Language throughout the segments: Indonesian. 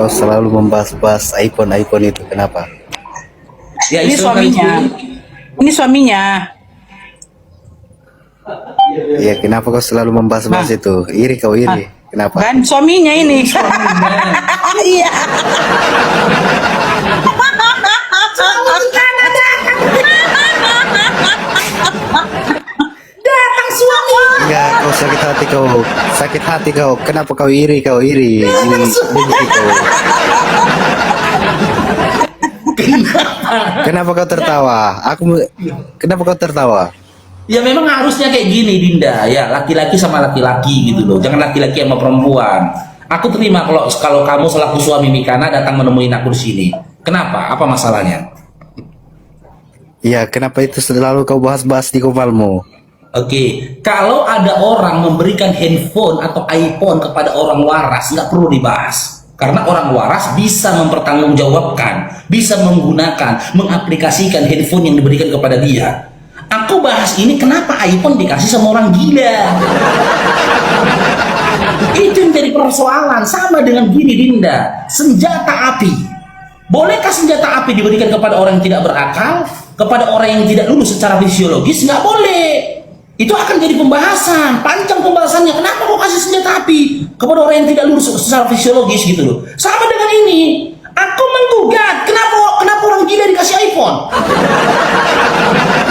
kau selalu membahas-bahas iPhone itu? Kenapa? Ya, Ini suaminya. Ini suaminya. Ya, kenapa kau selalu membahas-bahas itu? Iri kau iri. Kenapa? Kan suaminya ini. Iya. Datang suami. Enggak, kau sakit hati kau. Kenapa kau iri? Ini benci kau. Kenapa kau tertawa? Kenapa kau tertawa? Ya memang harusnya kayak gini Dinda, ya laki-laki sama laki-laki gitu loh, jangan laki-laki sama perempuan. Aku terima kalau kamu selaku suami Mikana datang menemui aku di sini. Kenapa? Apa masalahnya? Ya, kenapa itu selalu kau bahas-bahas di kepalmu? Oke, kalau ada orang memberikan handphone atau iPhone kepada orang waras, nggak perlu dibahas. Karena orang waras bisa mempertanggungjawabkan, bisa menggunakan, mengaplikasikan handphone yang diberikan kepada dia. Aku bahas ini kenapa iPhone dikasih sama orang gila. Itu yang jadi persoalan. Sama dengan gini Dinda, senjata api. Bolehkah senjata api diberikan kepada orang yang tidak berakal, kepada orang yang tidak lulus secara fisiologis? Nggak boleh. Itu akan jadi pembahasan, panjang pembahasannya. Kenapa kok kasih senjata api kepada orang yang tidak lulus secara fisiologis gitu loh. Sama dengan ini, aku menggugat, kenapa orang gila dikasih iPhone?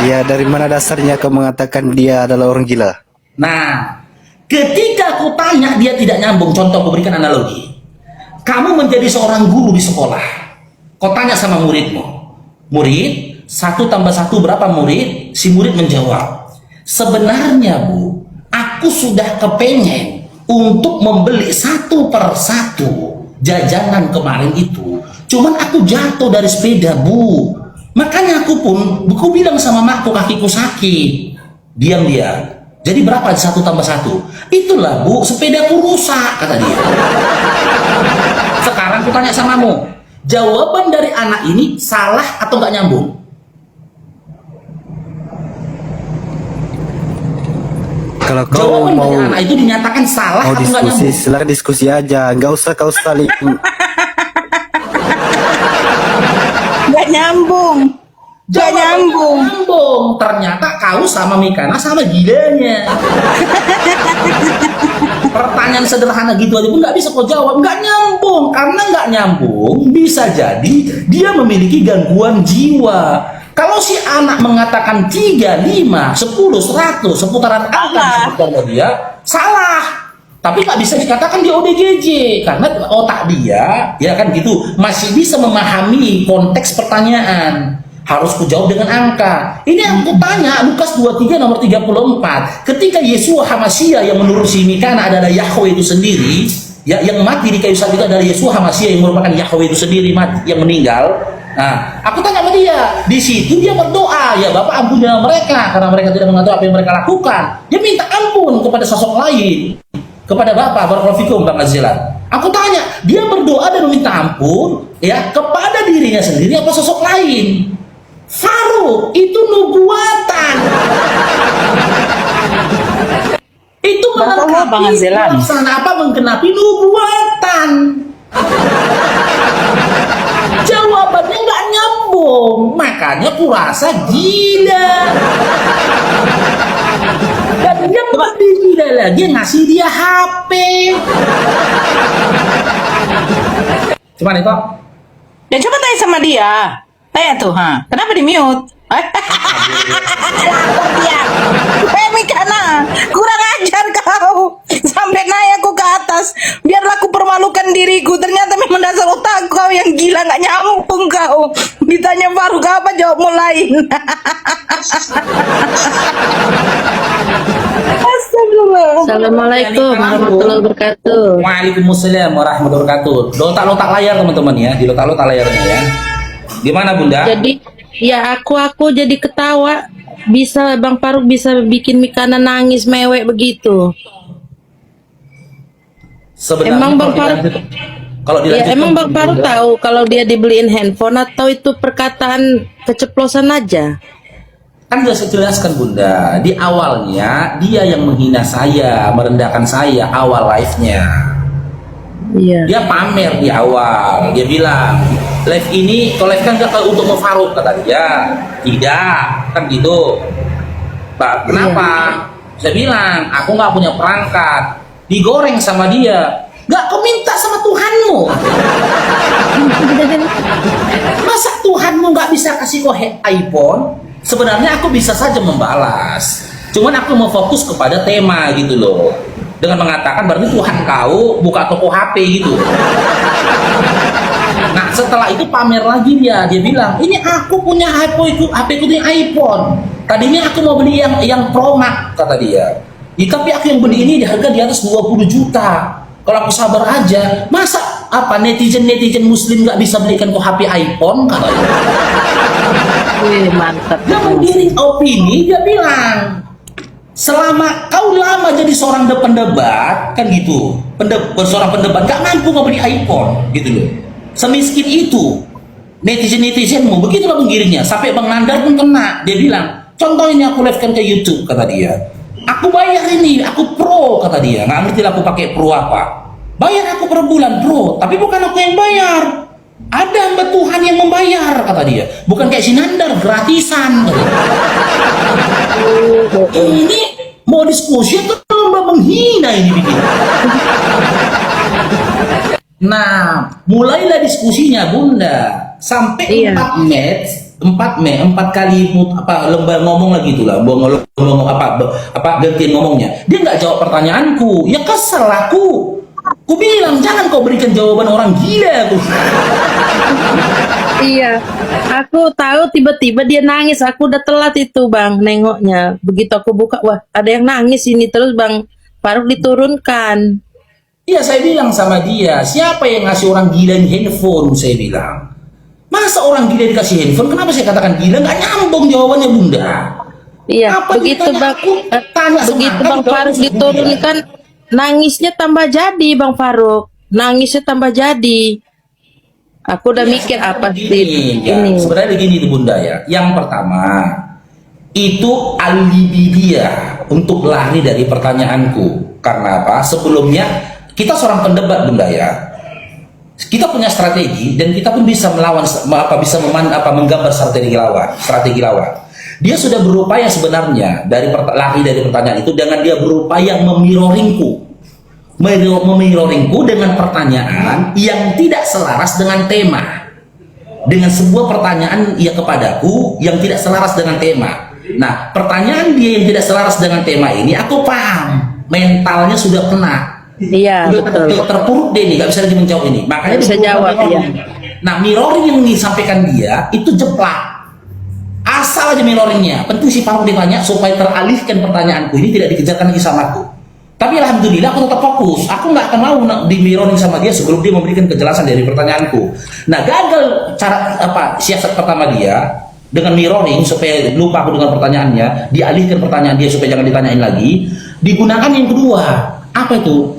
Ya, dari mana dasarnya kau mengatakan dia adalah orang gila? Nah, ketika aku tanya dia tidak nyambung. Contoh, aku berikan analogi. Kamu menjadi seorang guru di sekolah. Kau tanya sama muridmu, murid, 1 tambah 1 berapa murid? Si murid menjawab, sebenarnya Bu, aku sudah kepengen untuk membeli 1 per 1 jajanan kemarin itu. Cuman aku jatuh dari sepeda Bu. Makanya aku bilang sama makku, kakiku sakit. Diam dia. Jadi berapa 1 tambah 1? Itulah Bu, sepedaku rusak, kata dia. Sekarang aku tanya samamu, jawaban dari anak ini salah atau nggak nyambung? Kalau kau Jawaban mau dari anak itu dinyatakan salah atau nggak diskusi, nyambung? silakan diskusi aja. Nggak usah kau saling. Nggak nyambung. Nggak nyambung. Nyambung. Ternyata kau sama Mikana sama gilanya. Pertanyaan sederhana gitu aja pun nggak bisa kau jawab. Nggak nyambung. Karena nggak nyambung, bisa jadi dia memiliki gangguan jiwa. Kalau si anak mengatakan 3, 5, 10, 100 seputaran angka seputar dia, salah. Tapi nggak bisa dikatakan dia ODGJ karena otak dia, ya kan gitu, masih bisa memahami konteks pertanyaan. Harus kujawab dengan angka. Ini yang aku tanya, Lukas 23 nomor 34. Ketika Yeshua Hamasia yang menurut si Mikana adalah Yahweh itu sendiri, ya, yang mati di kayu salib itu adalah Yeshua Hamasia yang merupakan Yahweh itu sendiri mati, yang meninggal. Nah, aku tanya sama dia, di situ dia berdoa, ya Bapak ampunilah mereka karena mereka tidak mengatur apa yang mereka lakukan. Dia minta ampun kepada sosok lain, kepada Bapak. Barakallahu fikum Bang Azilan. Aku tanya, dia berdoa dan minta ampun ya kepada dirinya sendiri apa sosok lain? Faruk, itu nubuatan. Itu menggenapi apa menggenapi nubuatan. Jawabannya nggak nyambung, makanya kurasa gila. Dan dia lebih gila lagi ngasih dia HP. Cuman itu. Ya coba tanya sama dia. Tanya tuh, kenapa di mute? Ya, Mikana, kurang ajar kau. Sampai naik aku ke atas, biarlah aku permalukan diriku. Ternyata memang dasar otak kau yang gila, nggak nyambung kau. Ditanya baru apa jawabmu lain. Astagfirullah. Assalamualaikum warahmatullahi wabarakatuh. Waalaikumsalam warahmatullahi wabarakatuh. Lotak-lotak layar teman-teman ya, di lotak-lotak layarnya ya. Gimana Bunda? Jadi ya aku jadi ketawa. Bisa Bang Faruk bisa bikin Mikana nangis mewek begitu. Sebenarnya Emang Bang Faruk emang Bang Faruk tahu kalau dia dibeliin handphone atau itu perkataan keceplosan aja? Kan sudah saya jelaskan Bunda, di awalnya dia yang menghina saya, merendahkan saya awal live-nya. Iya. Dia pamer di awal, dia bilang live ini, kalau live kan gak untuk Faruk, kata dia. Tidak, kan gitu. Pak, kenapa? Saya bilang, aku nggak punya perangkat. Digoreng sama dia. Nggak, kau minta sama Tuhanmu. Masa Tuhanmu nggak bisa kasih kau iPhone? Sebenarnya aku bisa saja membalas. Cuman aku mau fokus kepada tema gitu loh. Dengan mengatakan berarti Tuhan kau buka toko HP gitu. Nah setelah itu pamer lagi dia bilang ini aku punya HP ku ini iPhone. Tadinya aku mau beli yang Pro Max kata dia. Ya, tapi aku yang beli ini di harga di atas 20 juta. Kalau aku sabar aja, masa apa netizen Muslim nggak bisa belikan ku HP iPhone kata dia. Wih, mantap. Dia menggiring opini, dia bilang selama kau lama jadi seorang pendebat kan gitu, seorang pendebat gak mampu membeli iPhone gitu loh, semiskin itu netizenmu, begitulah menggiringnya sampai Bang Nandar pun kena. Dia bilang contoh ini aku live kan ke YouTube kata dia, aku bayar ini, aku pro kata dia, nggak ngerti lah aku pakai pro apa, bayar aku per bulan pro, tapi bukan aku yang bayar, ada hamba Tuhan yang membayar kata dia, bukan kayak si Nandar gratisan kata dia. Ini mau diskusi atau lomba menghina ini bikin. Nah mulailah diskusinya Bunda sampai 4 kali lomba ngomong lagi itulah, ngomong apa gantian ngomongnya, dia nggak jawab pertanyaanku, ya kesel aku. Ku bilang jangan kau berikan jawaban orang gila aku. Iya, aku tahu tiba-tiba dia nangis. Aku udah telat itu Bang nengoknya. Begitu aku buka, wah ada yang nangis ini, terus Bang Faruk diturunkan. Iya saya bilang sama dia, siapa yang ngasih orang gila ini handphone? Saya bilang, masa orang gila dikasih handphone? Kenapa saya katakan gila? Nggak nyambung jawabannya Bunda. Iya, Apa begitu ditanya? Bang, Aku tanya sama begitu Anda, Bang jawab Faruk sendiri. diturunkan, nangisnya tambah jadi Bang Faruk. Nangisnya tambah jadi. Aku udah mikir apa sih ini. Sebenarnya begini tuh Bunda ya. Yang pertama, itu alibi dia untuk lari dari pertanyaanku. Karena apa? Sebelumnya kita seorang pendebat Bunda ya. Kita punya strategi dan kita pun bisa melawan menggambar strategi lawan. Dia sudah berupaya sebenarnya lari dari pertanyaan itu dengan dia berupaya memiroringku dengan pertanyaan yang tidak selaras dengan tema, dengan sebuah pertanyaan kepadaku yang tidak selaras dengan tema. Nah pertanyaan dia yang tidak selaras dengan tema ini aku paham, mentalnya sudah kena. Iya, betul. Terpuruk deh nih, gak bisa lagi menjawab ini, makanya bisa jawab ya. Nah mirroring yang disampaikan dia itu jeplak, asal aja mirroringnya. Penting si Faruk ditanya supaya teralihkan pertanyaanku ini tidak dikejarkan lagi sama aku. Tapi alhamdulillah aku tetap fokus. Aku nggak akan mau di mirroring sama dia sebelum dia memberikan kejelasan dari pertanyaanku. Nah gagal siasat pertama dia dengan mirroring supaya lupa aku dengan pertanyaannya, dialihkan pertanyaan dia supaya jangan ditanyain lagi. Digunakan yang kedua, apa itu?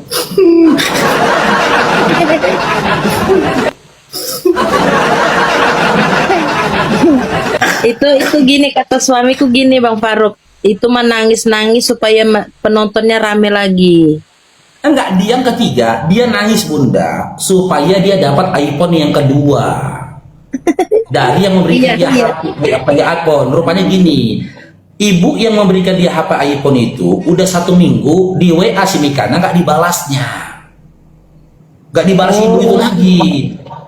Itu gini kata suamiku gini Bang Faruk. Itu menangis-nangis supaya penontonnya rame lagi. Enggak, dia yang ketiga, dia nangis Bunda supaya dia dapat iPhone yang kedua. Dari yang memberikan dia iPhone. Rupanya gini, ibu yang memberikan dia HP iPhone itu udah 1 minggu di WA si Mikana nggak dibalasnya. Nggak dibalas ibu itu lagi.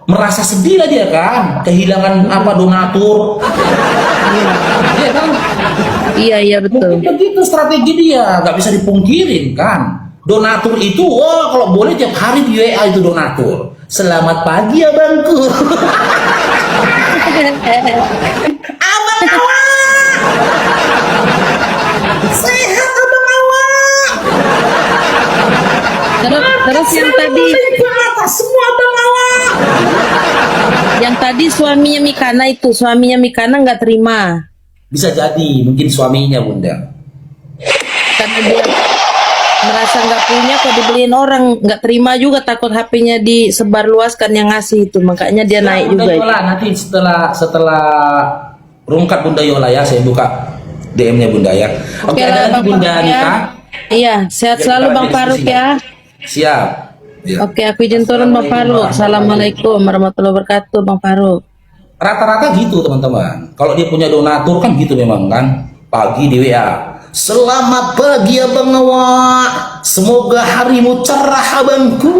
Merasa sedih lah dia kan, kehilangan donatur. Iya kan? Iya betul. Mungkin begitu strategi dia, nggak bisa dipungkirin kan. Donatur itu, kalau boleh tiap hari di WA itu donatur. Selamat pagi abangku. Abang awak. Sehat abang awak. Terus yang tadi, semua abang awak. yang tadi suaminya Mikana nggak terima. Bisa jadi mungkin suaminya Bunda. Karena dia merasa nggak punya, kok dibeliin orang, nggak terima juga, takut HP-nya disebarluaskan yang ngasih itu, makanya dia naik Bunda juga. Yola, nanti setelah rungkat Bunda Yola ya, saya buka DM-nya Bunda ya. Oke, ada lagi Bang Bunda Faruk Nika. ya. Iya, sehat selalu Bang Faruk ya. Siap. Ya. Oke, aku izin turun Bang Faruk. Assalamualaikum warahmatullahi wabarakatuh Bang Faruk. Rata-rata gitu teman-teman. Kalau dia punya donatur kan gitu memang kan. Pagi di WA. Selamat pagi Abang Awak. Semoga harimu cerah abangku.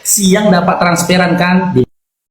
Siang dapat transferan kan.